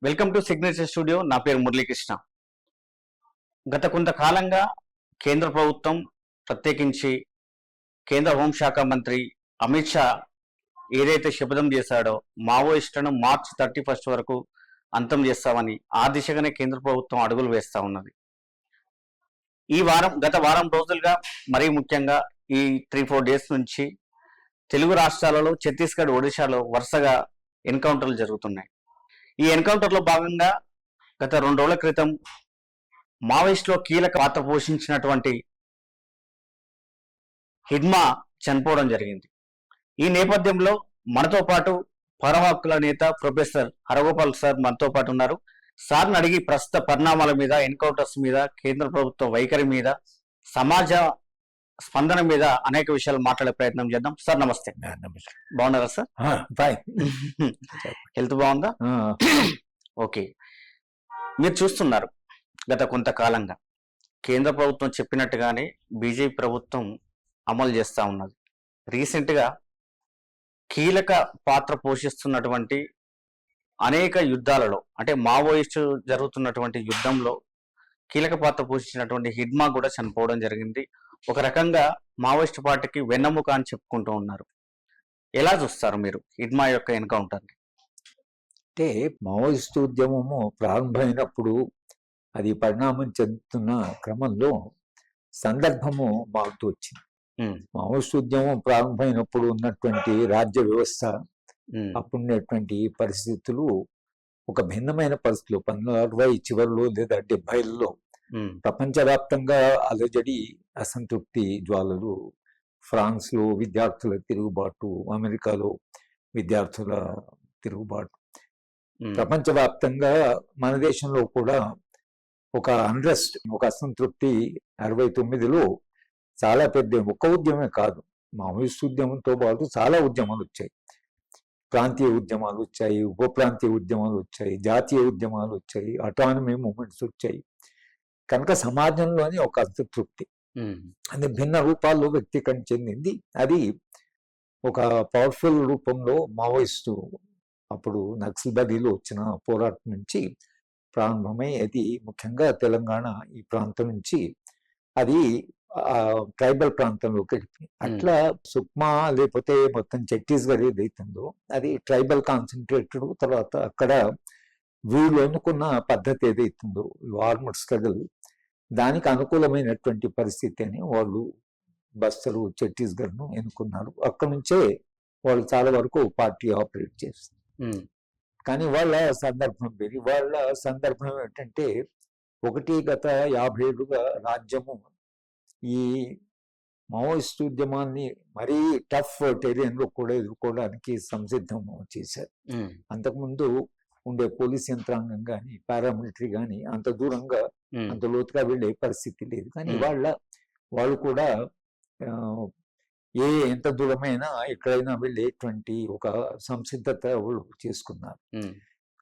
Welcome to signature studio. నా పేరు మురళీకృష్ణ. గత కొంతకాలంగా కేంద్ర ప్రభుత్వం, ప్రత్యేకించి కేంద్ర హోంశాఖ మంత్రి అమిత్ షా ఏదైతే శపథం చేశాడో మావోయిస్టులను మార్చ్ 31 వరకు అంతం చేస్తామని, ఆ దిశగానే కేంద్ర ప్రభుత్వం అడుగులు వేస్తా ఉన్నది. గత వారం రోజులుగా, మరీ ముఖ్యంగా ఈ 3-4 డేస్ నుంచి తెలుగు రాష్ట్రాలలో, ఛత్తీస్గఢ్, ఒడిశాలో వరుసగా ఎన్కౌంటర్లు జరుగుతున్నాయి. ఈ ఎన్కౌంటర్లో భాగంగా గత 2 రోజుల క్రితం మావోయిస్టులో కీలక పాత్ర పోషించినటువంటి హిడ్మా చనిపోవడం జరిగింది. ఈ నేపథ్యంలో మనతో పాటు పౌర హక్కుల నేత ప్రొఫెసర్ హరగోపాల్ సార్ మనతో పాటు ఉన్నారు. సార్ని అడిగి ప్రస్తుత పరిణామాల మీద, ఎన్కౌంటర్స్ మీద, కేంద్ర ప్రభుత్వ వైఖరి మీద, సమాజ స్పందన మీద అనేక విషయాలు మాట్లాడే ప్రయత్నం చేద్దాం. సార్ నమస్తే. బాగున్నారా సార్? హెల్త్ బాగుందా? ఓకే. మీరు చూస్తున్నారు గత కొంతకాలంగా కేంద్ర ప్రభుత్వం చెప్పినట్టుగానే బీజేపీ ప్రభుత్వం అమలు చేస్తూ ఉన్నది. రీసెంట్గా కీలక పాత్ర పోషిస్తున్నటువంటి అనేక యుద్ధాలలో, అంటే మావోయిస్టు జరుగుతున్నటువంటి యుద్ధంలో కీలక పాత్ర పోషించినటువంటి హిడ్మా కూడా చనిపోవడం జరిగింది. ఒక రకంగా మావోయిస్టు పార్టీకి వెన్నెముక అని చెప్పుకుంటూ ఉన్నారు. ఎలా చూస్తారు మీరు హిడ్మా యొక్క ఎన్కౌంటర్ని? అంటే మావోయిస్టు ఉద్యమము ప్రారంభమైనప్పుడు అది పరిణామం చెందుతున్న క్రమంలో సందర్భము మారుతూ వచ్చింది. మావోయిస్టు ఉద్యమం ప్రారంభమైనప్పుడు ఉన్నటువంటి రాజ్య వ్యవస్థ, అప్పుడున్నటువంటి పరిస్థితులు ఒక భిన్నమైన పరిస్థితులు 1960 చివరిలో లేదా 70లలో ప్రపంచవ్యాప్తంగా అలజడి, అసంతృప్తి జ్వాలలు, ఫ్రాన్స్లో విద్యార్థుల తిరుగుబాటు, అమెరికాలో విద్యార్థుల తిరుగుబాటు, ప్రపంచవ్యాప్తంగా మన దేశంలో కూడా ఒక అన్రెస్ట్, ఒక అసంతృప్తి 69లో చాలా పెద్ద, ఒక్క ఉద్యమే కాదు, మావోయిస్టు ఉద్యమంతో పాటు చాలా ఉద్యమాలు వచ్చాయి. ప్రాంతీయ ఉద్యమాలు వచ్చాయి, ఉప ప్రాంతీయ ఉద్యమాలు వచ్చాయి, జాతీయ ఉద్యమాలు వచ్చాయి, అటానమీ మూమెంట్స్ వచ్చాయి. కనుక సమాజంలోని ఒక అసంతృప్తి అది భిన్న రూపాల్లో వ్యక్తీకరణ చెందింది. అది ఒక పవర్ఫుల్ రూపంలో మావోయిస్టు అప్పుడు నక్సల్బరీలో వచ్చిన పోరాటం నుంచి ప్రారంభమై, అది ముఖ్యంగా తెలంగాణ ఈ ప్రాంతం నుంచి అది ట్రైబల్ ప్రాంతంలోకి వెళ్ళింది. అట్లా సుక్మా లేకపోతే మొత్తం ఛత్తీస్గఢ్ ఏదైతుందో అది ట్రైబల్ కాన్సన్ట్రేటెడ్. తర్వాత అక్కడ వీళ్ళు ఎన్నుకున్న పద్ధతి ఏదైతుందో ఆర్మడ్ స్ట్రగల్, దానికి అనుకూలమైనటువంటి పరిస్థితి అని వాళ్ళు బస్తరు, ఛత్తీస్గఢ్ను ఎన్నుకున్నారు. అక్కడ నుంచే వాళ్ళు చాలా వరకు పార్టీ ఆపరేట్ చేస్తారు. కానీ వాళ్ళ సందర్భం ఏంటంటే, ఒకటి గత 50 ఏళ్ళుగా రాజ్యము ఈ మావోయిస్టు ఉద్యమాన్ని మరీ టఫ్ టెరియన్లో కూడా ఎదుర్కోవడానికి సంసిద్ధం చేశారు. అంతకుముందు ఉండే పోలీస్ యంత్రాంగం కానీ, పారామిలిటరీ కానీ అంత దూరంగా, అంత లోతుగా వెళ్ళే పరిస్థితి లేదు. కానీ వాళ్ళు కూడా ఎంత దూరమైనా ఎక్కడైనా వెళ్ళేటువంటి ఒక సంసిద్ధత వాళ్ళు చేసుకున్నారు.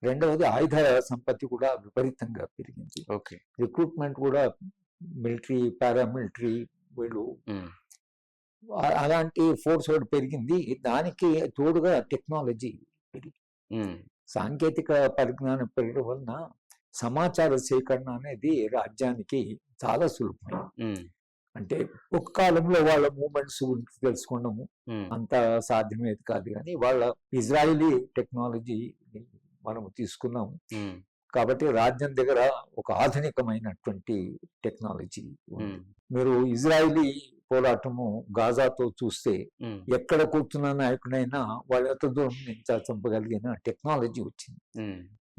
రెండవది ఆయుధ సంపత్తి కూడా విపరీతంగా పెరిగింది. రిక్రూట్మెంట్ కూడా మిలిటరీ, పారామిలిటరీ వీళ్ళు అలాంటి ఫోర్స్ కూడా పెరిగింది. దానికి తోడుగా టెక్నాలజీ పెరిగి, సాంకేతిక పరిజ్ఞానం పెరగడం వలన సమాచార సేకరణ అనేది రాజ్యానికి చాలా సులభమైంది. అంటే ఒక కాలంలో వాళ్ళ మూమెంట్స్ గురించి తెలుసుకోవడము అంత సాధ్యమేది కాదు. కానీ వాళ్ళ ఇజ్రాయిలీ టెక్నాలజీ మనము తీసుకున్నాము కాబట్టి రాజ్యం దగ్గర ఒక ఆధునికమైనటువంటి టెక్నాలజీ ఉంది. మీరు ఇజ్రాయిలీ పోరాటము గాజాతో చూస్తే, ఎక్కడ కూర్చున్న నాయకుడైనా వాళ్ళ ఎంత దూరం నుంచి చంపగలిగిన టెక్నాలజీ వచ్చింది.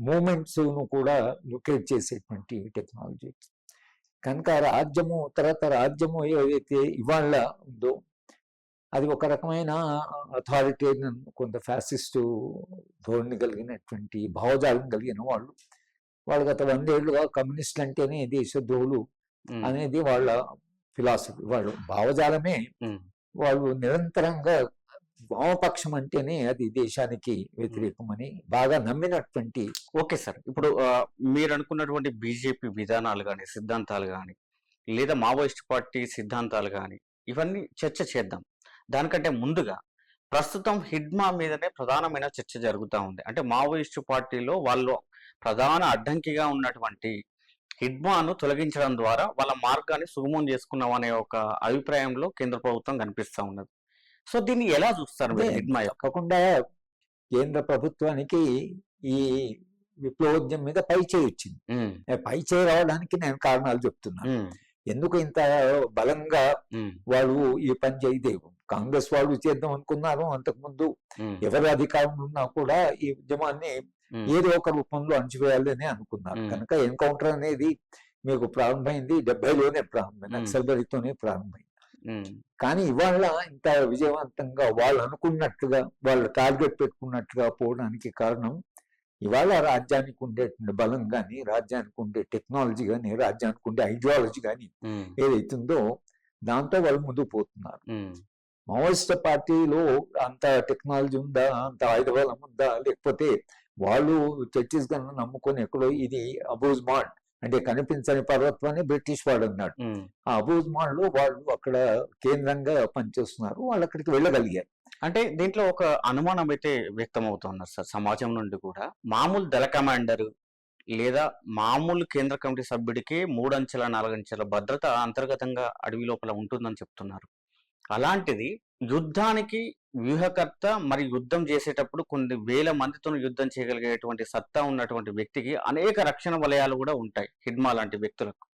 మూమెంట్స్ ను కూడా లొకేట్ చేసేటువంటి టెక్నాలజీ వచ్చింది. కనుక రాజ్యము ఏదైతే ఇవాళ ఉందో అది ఒక రకమైన అథారిటేరియన్, కొంత ఫ్యాసిస్టు ధోరణి కలిగినటువంటి భావజాలం కలిగిన వాళ్ళు గత 100 ఏళ్ళుగా కమ్యూనిస్టులు అంటేనే దేశద్రోహులు అనేది వాళ్ళ ఫిలాసఫీ, వాళ్ళ భావజాలమే. వాళ్ళు నిరంతరంగా వామపక్షం అంటేనే అది దేశానికి వ్యతిరేకమని బాగా నమ్మినటువంటి. ఓకే సార్, ఇప్పుడు మీరు అనుకున్నటువంటి బీజేపీ విధానాలు కానీ, సిద్ధాంతాలు కానీ, లేదా మావోయిస్ట్ పార్టీ సిద్ధాంతాలు కానీ, ఇవన్నీ చర్చ చేద్దాం. దానికంటే ముందుగా ప్రస్తుతం హిడ్మా మీదనే ప్రధానమైన చర్చ జరుగుతూ ఉంది. అంటే మావోయిస్టు పార్టీలో వాళ్ళు ప్రధాన అడ్డంకిగా ఉన్నటువంటి హిడ్మాను తొలగించడం ద్వారా వాళ్ళ మార్గాన్ని సుగమం చేసుకున్నాం అనే ఒక అభిప్రాయంలో కేంద్ర ప్రభుత్వం కనిపిస్తా ఉన్నది. సో దీన్ని ఎలా చూస్తారు అదే మీరు హిడ్మా యొక్క? తప్పకుండా కేంద్ర ప్రభుత్వానికి ఈ విప్లవోద్యమం మీద పై చేయి వచ్చింది. ఉమ్, పై చేయి రావడానికి నేను కారణాలు చెప్తున్నాను. ఉమ్, ఎందుకు ఇంత బలంగా ఉమ్, వాళ్ళు ఈ పని చేయదేవు? కాంగ్రెస్ వాళ్ళు చేద్దాం అనుకున్నారు. అంతకుముందు ఉమ్, ఎవరు అధికారంలో ఉన్నా కూడా ఈ ఉద్యమాన్ని ఉమ్, ఏదో ఒక రూపంలో అణచివేయాలని అనుకున్నారు. కనుక ఎన్కౌంటర్ అనేది మీకు ప్రారంభమైంది 70లోనే ప్రారంభమైంది, నక్సల్బరీతోనే ప్రారంభమైంది. ఉమ్, కానీ ఇవాళ ఇంత విజయవంతంగా వాళ్ళు అనుకున్నట్టుగా వాళ్ళు టార్గెట్ పెట్టుకున్నట్టుగా పోవడానికి కారణం ఇవాళ రాజ్యానికి ఉండేటువంటి బలం కానీ, రాజ్యానికి ఉండే టెక్నాలజీ కానీ, రాజ్యానికి ఉండే ఐడియాలజీ కానీ ఉమ్, ఏదైతుందో దాంతో వాళ్ళు ముందుకు పోతున్నారు. ఉమ్, మావోయిస్ట్ పార్టీలో అంత టెక్నాలజీ ఉందా, అంత ఆయుధ బలం ఉందా, లేకపోతే వాళ్ళు ఛత్తీస్గఢ్ నమ్ముకొని ఎక్కడో ఇది అబూజ్మాడ్ అంటే కనిపించని పర్వతం అని బ్రిటిష్ వాడు అన్నాడు. ఉమ్. ఆ అబూజ్మాడ్ లో వాళ్ళు అక్కడ కేంద్రంగా పనిచేస్తున్నారు. వాళ్ళు అక్కడికి వెళ్ళగలిగారు. అంటే దీంట్లో ఒక అనుమానం అయితే వ్యక్తం అవుతున్నారు సార్ సమాజం నుండి కూడా. మామూలు దళ కమాండర్ లేదా మామూలు కేంద్ర కమిటీ సభ్యుడికి 3 అంచెల 4 అంచెల భద్రత అంతర్గతంగా అడవి లోపల ఉంటుందని చెప్తున్నారు. అలాంటిది యుద్ధానికి వ్యూహకర్త మరి యుద్ధం చేసేటప్పుడు కొన్ని వేల మందితో యుద్ధం చేయగలిగేటువంటి సత్తా ఉన్నటువంటి వ్యక్తికి అనేక రక్షణ వలయాలు కూడా ఉంటాయి హిడ్మా లాంటి వ్యక్తులకు.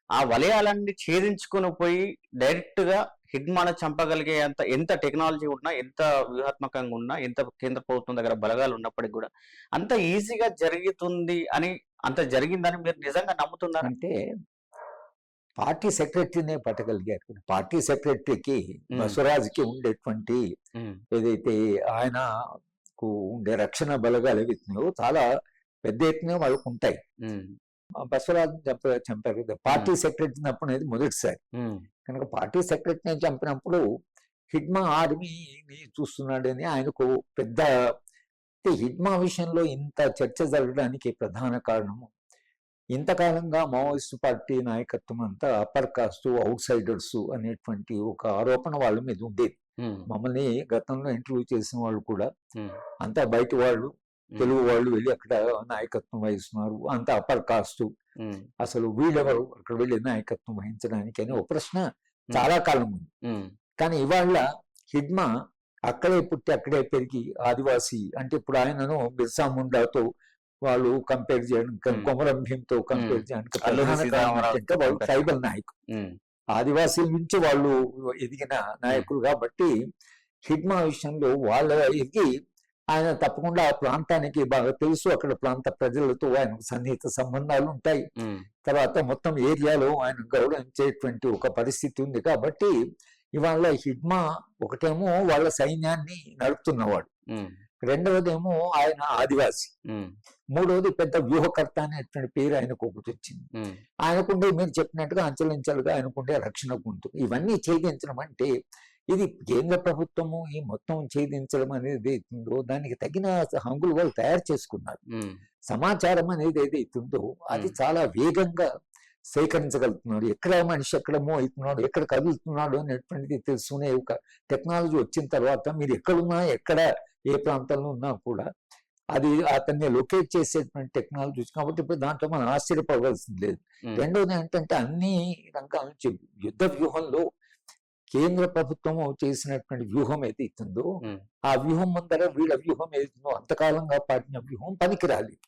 ఆ వలయాలన్నీ ఛేదించుకొని పోయి డైరెక్ట్ గా హిడ్మాను చంపగలిగే అంత ఎంత టెక్నాలజీ ఉన్నా, ఎంత వ్యూహాత్మకంగా ఉన్నా, ఎంత కేంద్ర ప్రభుత్వం దగ్గర బలగాలు ఉన్నప్పటికీ కూడా అంత ఈజీగా జరుగుతుంది అని, అంత జరిగిందని మీరు నిజంగా నమ్ముతున్నారు? అంటే పార్టీ సెక్రటరీనే పట్టగలిగారు. పార్టీ సెక్రటరీకి బసవరాజ్కి ఉండేటువంటి ఏదైతే ఆయనకు ఉండే రక్షణ బలగాలు ఏవైతున్నాయో చాలా పెద్ద ఎత్తున వాళ్ళకు ఉంటాయి. బసవరాజ్ చంపారు కదా పార్టీ సెక్రటరీని అప్పుడు అనేది మొదటిసారి. కనుక పార్టీ సెక్రటరీని చంపినప్పుడు హిడ్మా ఆర్మీని చూస్తున్నాడని ఆయనకు పెద్ద హిడ్మా విషయంలో ఇంత చర్చ జరగడానికి ప్రధాన కారణము ఇంతకాలంగా మావోయిస్టు పార్టీ నాయకత్వం అంతా అప్పర్ కాస్ట్ అవుట్ సైడర్స్ అనేటువంటి ఒక ఆరోపణ వాళ్ళ మీద ఉండేది. మమ్మల్ని గతంలో ఇంటర్వ్యూ చేసిన వాళ్ళు కూడా అంతా బయట వాళ్ళు, తెలుగు వాళ్ళు వెళ్ళి అక్కడ నాయకత్వం వహిస్తున్నారు, అంతా అప్పర్ కాస్ట్, అసలు వీళ్ళెవరు అక్కడ వెళ్ళి నాయకత్వం వహించడానికి అని ఒక ప్రశ్న చాలా కాలం ఉంది. కానీ ఇవాళ హిడ్మా అక్కడే పుట్టి అక్కడే పెరిగి ఆదివాసీ అంటే ఇప్పుడు ఆయనను బిర్సా ముండాతో వాళ్ళు కంపేర్ చేయడానికి, కొమరం భీంతో కంపేర్ చేయడానికి వాళ్ళు ట్రైబల్ నాయకులు, ఆదివాసీల నుంచి వాళ్ళు ఎదిగిన నాయకులు. కాబట్టి హిడ్మా విషయంలో వాళ్ళ ఎదిగి ఆయన తప్పకుండా ఆ ప్రాంతానికి బాగా తెలుసు, అక్కడ ప్రాంత ప్రజలతో ఆయనకు సన్నిహిత సంబంధాలు ఉంటాయి. తర్వాత మొత్తం ఏరియాలో ఆయన గౌరవించేటువంటి ఒక పరిస్థితి ఉంది. కాబట్టి ఇవాళ హిడ్మా ఒకటేమో వాళ్ళ సైన్యాన్ని నడుపుతున్నవాడు, రెండవదేమో ఆయన ఆదివాసి, మూడవది పెద్ద వ్యూహకర్త అనేటువంటి పేరు ఆయనకు ఒకటి వచ్చింది. ఆయనకుండే మీరు చెప్పినట్టుగా అంచెలంచెలుగా ఆయనకుండే రక్షణ ఉంటుంది. ఇవన్నీ ఛేదించడం అంటే ఇది కేంద్ర ప్రభుత్వము ఈ మొత్తం ఛేదించడం అనేది ఏదైతుందో దానికి తగిన హంగులు వాళ్ళు తయారు చేసుకున్నారు. సమాచారం అనేది ఏదైతుందో అది చాలా వేగంగా సేకరించగలుగుతున్నాడు. ఎక్కడ మనిషి ఎక్కడ మూవ్ అవుతున్నాడు, ఎక్కడ కదులుతున్నాడు అనేటువంటిది తెలుసుకునే ఒక టెక్నాలజీ వచ్చిన తర్వాత మీరు ఎక్కడున్నా ఎక్కడ ఏ ప్రాంతంలో ఉన్నా కూడా అది అతన్ని లొకేట్ చేసేటువంటి టెక్నాలజీ వచ్చి కాబట్టి ఇప్పుడు దాంట్లో మనం ఆశ్చర్యపోవాల్సింది లేదు. రెండోది ఏంటంటే అన్ని రంగాల నుంచి యుద్ధ వ్యూహంలో కేంద్ర ప్రభుత్వం చేసినటువంటి వ్యూహం ఏదైతుందో ఆ వ్యూహం ముందర వీళ్ళ వ్యూహం ఏదైతుందో అంతకాలంగా పాటిన వ్యూహం పనికిరాలి.